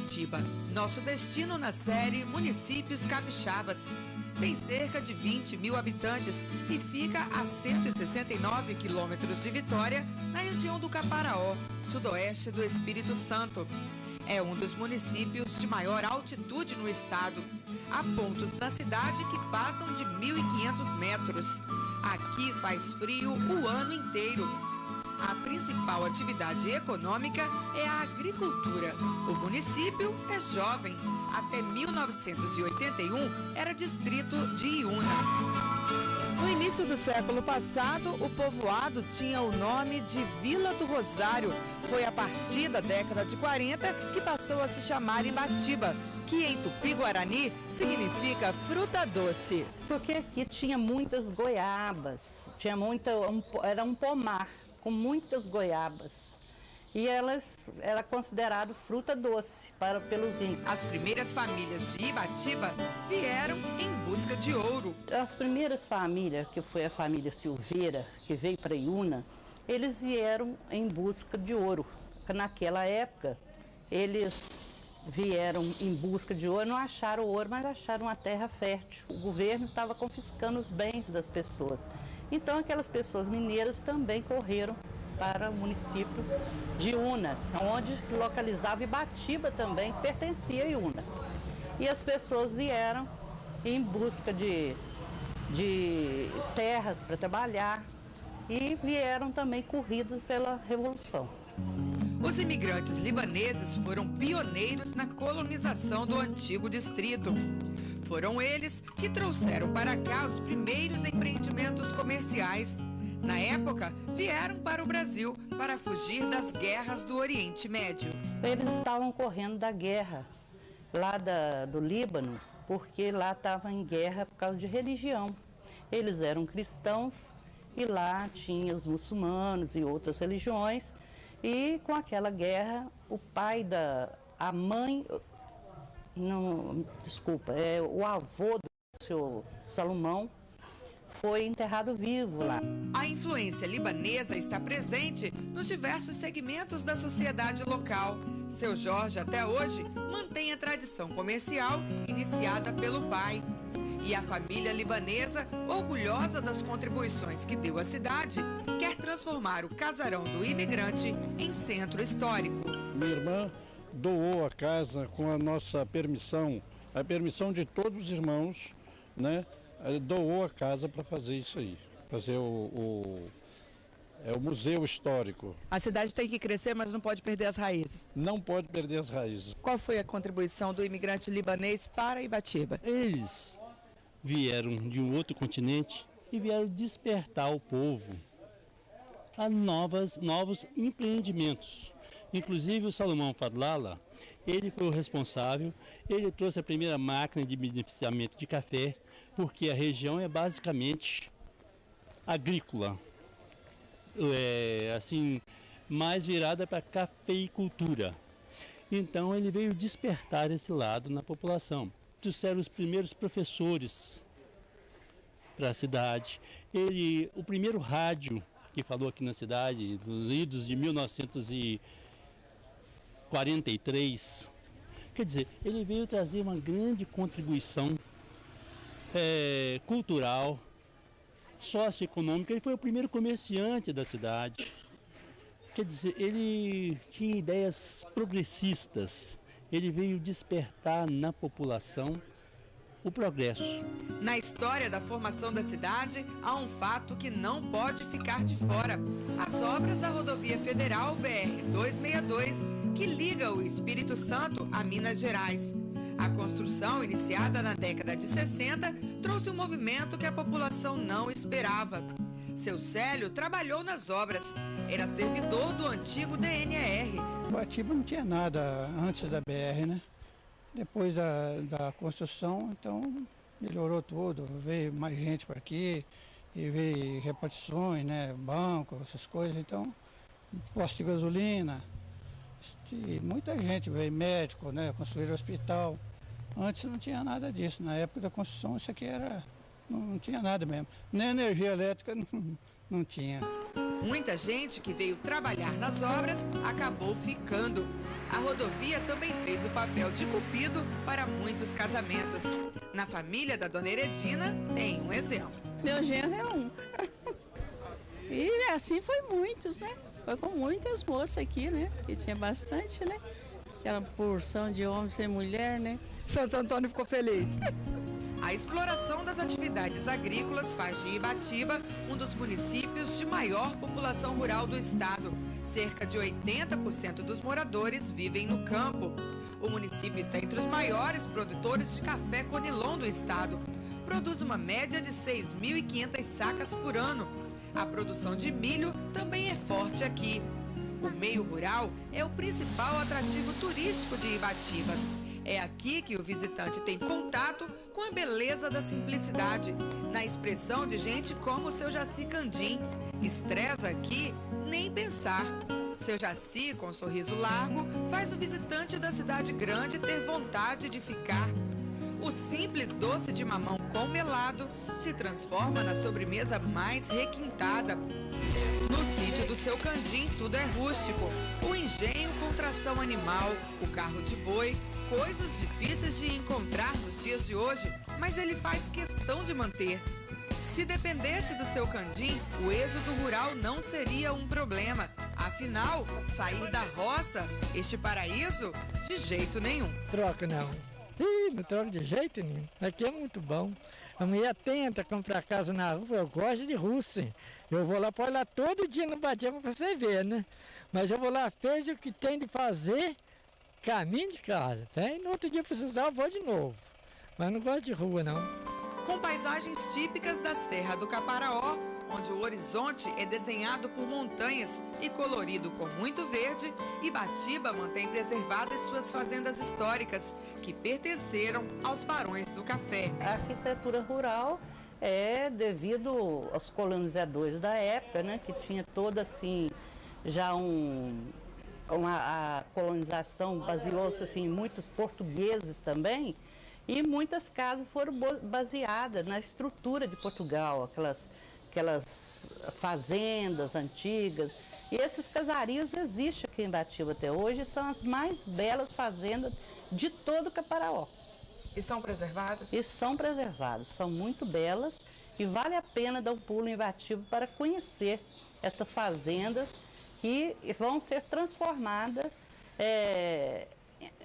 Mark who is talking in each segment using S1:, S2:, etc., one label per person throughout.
S1: Ibatiba, nosso destino na série Municípios Capixabas. Tem cerca de 20 mil habitantes e fica a 169 quilômetros de Vitória, na região do Caparaó, sudoeste do Espírito Santo. É um dos municípios de maior altitude no estado. Há pontos na cidade que passam de 1.500 metros. Aqui faz frio o ano inteiro. A principal atividade econômica é a agricultura. O município é jovem. Até 1981 era distrito de Iuna. No início do século passado, o povoado tinha o nome de Vila do Rosário. Foi a partir da década de 40 que passou a se chamar Ibatiba, que em tupi-guarani significa fruta doce.
S2: Porque aqui tinha muitas goiabas, era um pomar com muitas goiabas. E era considerado fruta doce pelos índios.
S1: As primeiras famílias de Ibatiba vieram em busca de ouro.
S2: As primeiras famílias, que foi a família Silveira, que veio para Iuna, eles vieram em busca de ouro. Naquela época, eles vieram em busca de ouro, não acharam ouro, mas acharam uma terra fértil. O governo estava confiscando os bens das pessoas. Então, aquelas pessoas mineiras também correram para o município de Iuna, onde localizava Ibatiba também, pertencia a Iuna. E as pessoas vieram em busca de terras para trabalhar e vieram também corridos pela Revolução.
S1: Os imigrantes libaneses foram pioneiros na colonização do antigo distrito. Foram eles que trouxeram para cá os primeiros empreendimentos comerciais. Na época, vieram para o Brasil para fugir das guerras do Oriente Médio.
S2: Eles estavam correndo da guerra lá do Líbano, porque lá estava em guerra por causa de religião. Eles eram cristãos e lá tinha os muçulmanos e outras religiões. E com aquela guerra, o avô do senhor Salomão foi enterrado vivo lá.
S1: A influência libanesa está presente nos diversos segmentos da sociedade local. Seu Jorge, até hoje, mantém a tradição comercial iniciada pelo pai. E a família libanesa, orgulhosa das contribuições que deu à cidade, quer transformar o casarão do imigrante em centro histórico.
S3: Minha irmã doou a casa com a nossa permissão, a permissão de todos os irmãos, né? Doou a casa para fazer isso aí, fazer o museu histórico.
S1: A cidade tem que crescer, mas não pode perder as raízes.
S3: Não pode perder as raízes.
S1: Qual foi a contribuição do imigrante libanês para Ibatiba?
S4: Eles vieram de um outro continente e vieram despertar o povo a novos empreendimentos. Inclusive o Salomão Fadlala, ele foi o responsável, ele trouxe a primeira máquina de beneficiamento de café, porque a região é basicamente agrícola, mais virada para cafeicultura. Então ele veio despertar esse lado na população. Trouxeram os primeiros professores para a cidade. O primeiro rádio que falou aqui na cidade, dos idos de 1943, quer dizer, ele veio trazer uma grande contribuição cultural, socioeconômica. Ele foi o primeiro comerciante da cidade. Quer dizer, ele tinha ideias progressistas. Ele veio despertar na população o progresso.
S1: Na história da formação da cidade, há um fato que não pode ficar de fora. As obras da rodovia federal BR-262, que liga o Espírito Santo a Minas Gerais. A construção, iniciada na década de 60, trouxe um movimento que a população não esperava. Seu Célio trabalhou nas obras. Era servidor do antigo DNR.
S5: Ibatiba não tinha nada antes da BR, né? Depois da construção, então, melhorou tudo. Veio mais gente para aqui, e veio repartições, né? Banco, essas coisas. Então, posto de gasolina. E muita gente veio, médico, né? Construíram hospital. Antes não tinha nada disso. Na época da construção, isso aqui não tinha nada mesmo. Nem energia elétrica não tinha.
S1: Muita gente que veio trabalhar nas obras acabou ficando. A rodovia também fez o papel de cupido para muitos casamentos. Na família da dona Heredina tem um exemplo.
S6: Meu genro é um. E assim foi muitos, né? Foi com muitas moças aqui, né? Que tinha bastante, né? Aquela porção de homem sem mulher, né?
S7: Santo Antônio ficou feliz.
S1: A exploração das atividades agrícolas faz de Ibatiba um dos municípios de maior população rural do estado. Cerca de 80% dos moradores vivem no campo. O município está entre os maiores produtores de café conilon do estado. Produz uma média de 6.500 sacas por ano. A produção de milho também é forte aqui. O meio rural é o principal atrativo turístico de Ibatiba. É aqui que o visitante tem contato com a beleza da simplicidade, na expressão de gente como o seu Jaci Candim. Estressa aqui, nem pensar. Seu Jaci, com um sorriso largo, faz o visitante da cidade grande ter vontade de ficar. O simples doce de mamão com melado se transforma na sobremesa mais requintada. No sítio do seu Candim, tudo é rústico. O engenho com tração animal, o carro de boi, coisas difíceis de encontrar nos dias de hoje, mas ele faz questão de manter. Se dependesse do seu Candim, o êxodo rural não seria um problema. Afinal, sair da roça, este paraíso, de jeito nenhum.
S7: Troca não. Não troca de jeito nenhum. Aqui é muito bom. A mulher tenta comprar casa na rua, eu gosto de Rússia. Eu vou lá, pode ir lá todo dia no Batiba para você ver, né? Mas eu vou lá, fez o que tem de fazer, caminho de casa. E no outro dia precisar, eu vou de novo. Mas não gosto de rua, não.
S1: Com paisagens típicas da Serra do Caparaó, onde o horizonte é desenhado por montanhas e colorido com muito verde, Ibatiba mantém preservadas suas fazendas históricas, que pertenceram aos barões do café.
S2: A arquitetura rural é devido aos colonizadores da época, né, que tinha toda assim, já a colonização baseou-se assim, em muitos portugueses também, e muitas casas foram baseadas na estrutura de Portugal, aquelas fazendas antigas. E esses casarios existem aqui em Ibatiba até hoje, são as mais belas fazendas de todo o Caparaó.
S1: E são preservadas?
S2: E são preservadas, são muito belas e vale a pena dar um pulo em Ibatiba para conhecer essas fazendas que vão ser transformadas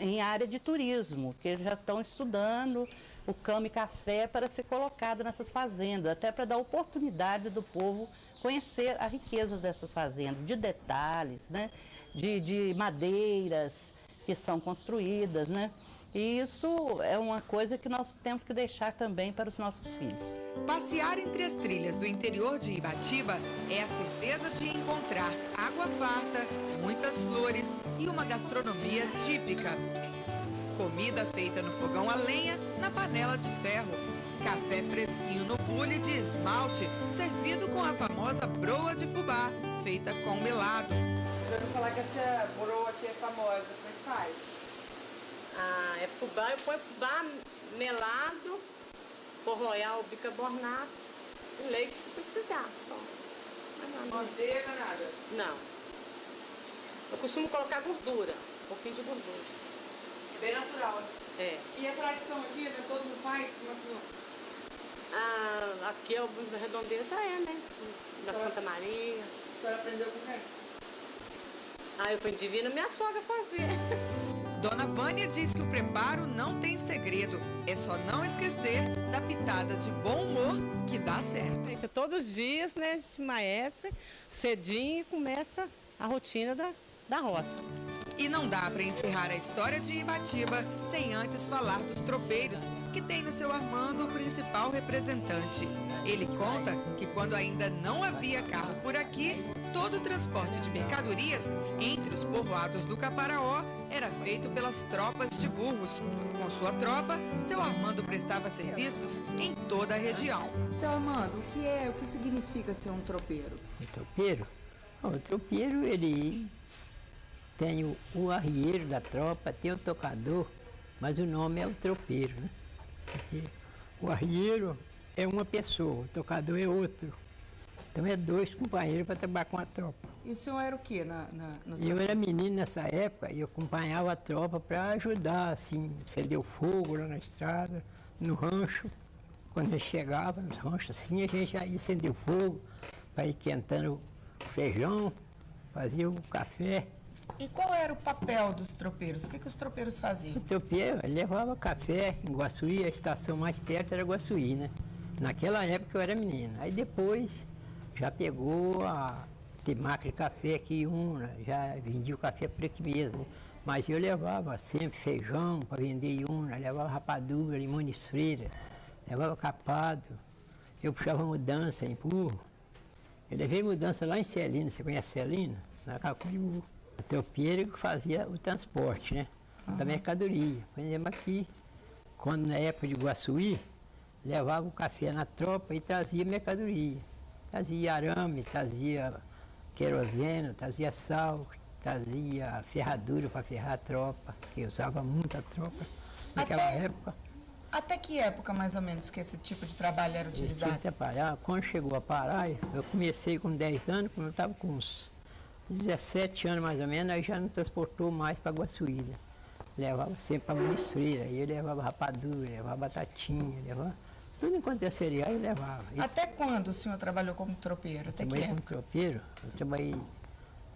S2: em área de turismo, que eles já estão estudando o cama e café para ser colocado nessas fazendas, até para dar oportunidade do povo conhecer a riqueza dessas fazendas, de detalhes, né? de madeiras que são construídas, né? E isso é uma coisa que nós temos que deixar também para os nossos filhos.
S1: Passear entre as trilhas do interior de Ibatiba é a certeza de encontrar água farta, muitas flores e uma gastronomia típica. Comida feita no fogão a lenha, na panela de ferro. Café fresquinho no bule de esmalte, servido com a famosa broa de fubá, feita com melado.
S8: Eu vou falar que essa broa aqui é famosa, como é que faz?
S9: Ah, é fubá, eu ponho fubá melado, pôr royal, bicarbonato e leite se precisar, só.
S8: Manteiga, nada?
S9: Não. Eu costumo colocar gordura, um pouquinho de gordura.
S8: Bem natural.
S9: É.
S8: E a tradição aqui, né? Todo mundo faz? Como é que...
S9: Ah, aqui é o Redondeza, né? Da Santa Maria.
S8: A senhora aprendeu com quem?
S9: Ah, eu aprendi a vir na minha sogra fazer.
S1: Dona Vânia diz que o preparo não tem segredo, é só não esquecer da pitada de bom humor que dá certo.
S9: Todos os dias, né, a gente amanhece cedinho e começa a rotina da roça.
S1: E não dá para encerrar a história de Ibatiba sem antes falar dos tropeiros, que tem no seu Armando o principal representante. Ele conta que quando ainda não havia carro por aqui, todo o transporte de mercadorias entre os povoados do Caparaó era feito pelas tropas de burros. Com sua tropa, seu Armando prestava serviços em toda a região.
S8: Seu Armando, o que significa ser um tropeiro?
S10: O tropeiro? O tropeiro, ele tem o arrieiro da tropa, tem o tocador, mas o nome é o tropeiro, né? Porque o arrieiro é uma pessoa, o tocador é outro. Então é 2 companheiros para trabalhar com a tropa.
S8: E o senhor era o quê no
S10: Eu era menino nessa época e eu acompanhava a tropa para ajudar, assim, acender o fogo lá na estrada, no rancho. Quando a gente chegava nos ranchos assim, a gente já ia acender o fogo, para ir quentando o feijão, fazia o café.
S8: E qual era o papel dos tropeiros? O que os tropeiros faziam?
S10: O tropeiro levava café em Guaçuí, a estação mais perto era Guaçuí, né? Naquela época eu era menino. Aí depois já pegou a ter máquina de café aqui em Una, já vendia o café por aqui mesmo. Né? Mas eu levava sempre feijão para vender em Una, levava rapadura, limões freira, levava capado. Eu puxava mudança em burro. Eu levei mudança lá em Celina, você conhece Celina? Na Cacuru. O tropeiro que fazia o transporte, né? Da mercadoria. Por exemplo, aqui, quando na época de Guaçuí, levava o café na tropa e trazia mercadoria. Trazia arame, trazia querosene, trazia sal, trazia ferradura para ferrar a tropa, que usava muito a tropa naquela época.
S8: Até que época, mais ou menos, que esse tipo de trabalho era utilizado?
S10: Quando chegou a parar, eu comecei com 10 anos, quando eu estava com uns 17 anos mais ou menos, aí já não transportou mais para Guaçuí. Né? Levava sempre para Muniz Freira, aí eu levava rapadura, levava batatinha, levava tudo enquanto é cereal eu levava.
S8: Até quando o senhor trabalhou como tropeiro? Até que época?
S10: Como tropeiro, eu trabalhei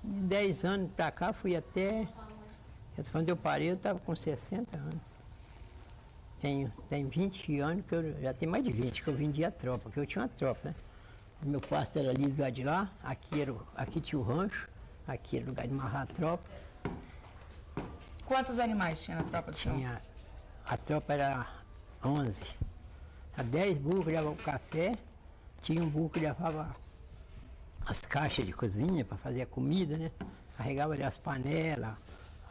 S10: de 10 anos para cá, fui até... Quando eu parei, eu estava com 60 anos. Tem 20 anos, que eu já tenho mais de 20, que eu vendia a tropa, porque eu tinha uma tropa, né? O meu quarto era ali do lado de lá, aqui tinha o rancho, aqui era o lugar de amarrar a tropa.
S8: Quantos animais tinha na tropa do senhor?
S10: A tropa era 11. A 10 burros levavam café, tinha um burro que levava as caixas de cozinha para fazer a comida, né? Carregava ali as panelas,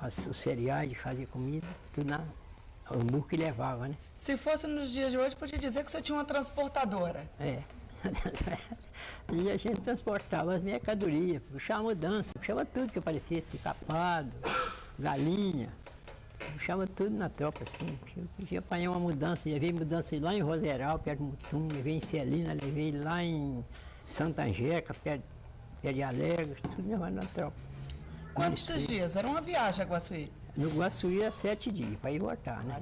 S10: os cereais de fazer comida, tudo na... O burro que levava, né?
S8: Se fosse nos dias de hoje, podia dizer que você tinha uma transportadora.
S10: É. E a gente transportava as mercadorias, puxava mudança, puxava tudo que aparecesse, capado, galinha, puxava tudo na tropa, assim. Eu podia apanhar uma mudança, levei mudança lá em Roseral, perto de Mutum, levei em Celina, levei lá em Santa Angélica, perto de Alegre, tudo levando na tropa.
S8: Quantos dias? Era uma viagem a Guaçuí?
S10: No Guaçuí era 7 dias, para ir voltar, né?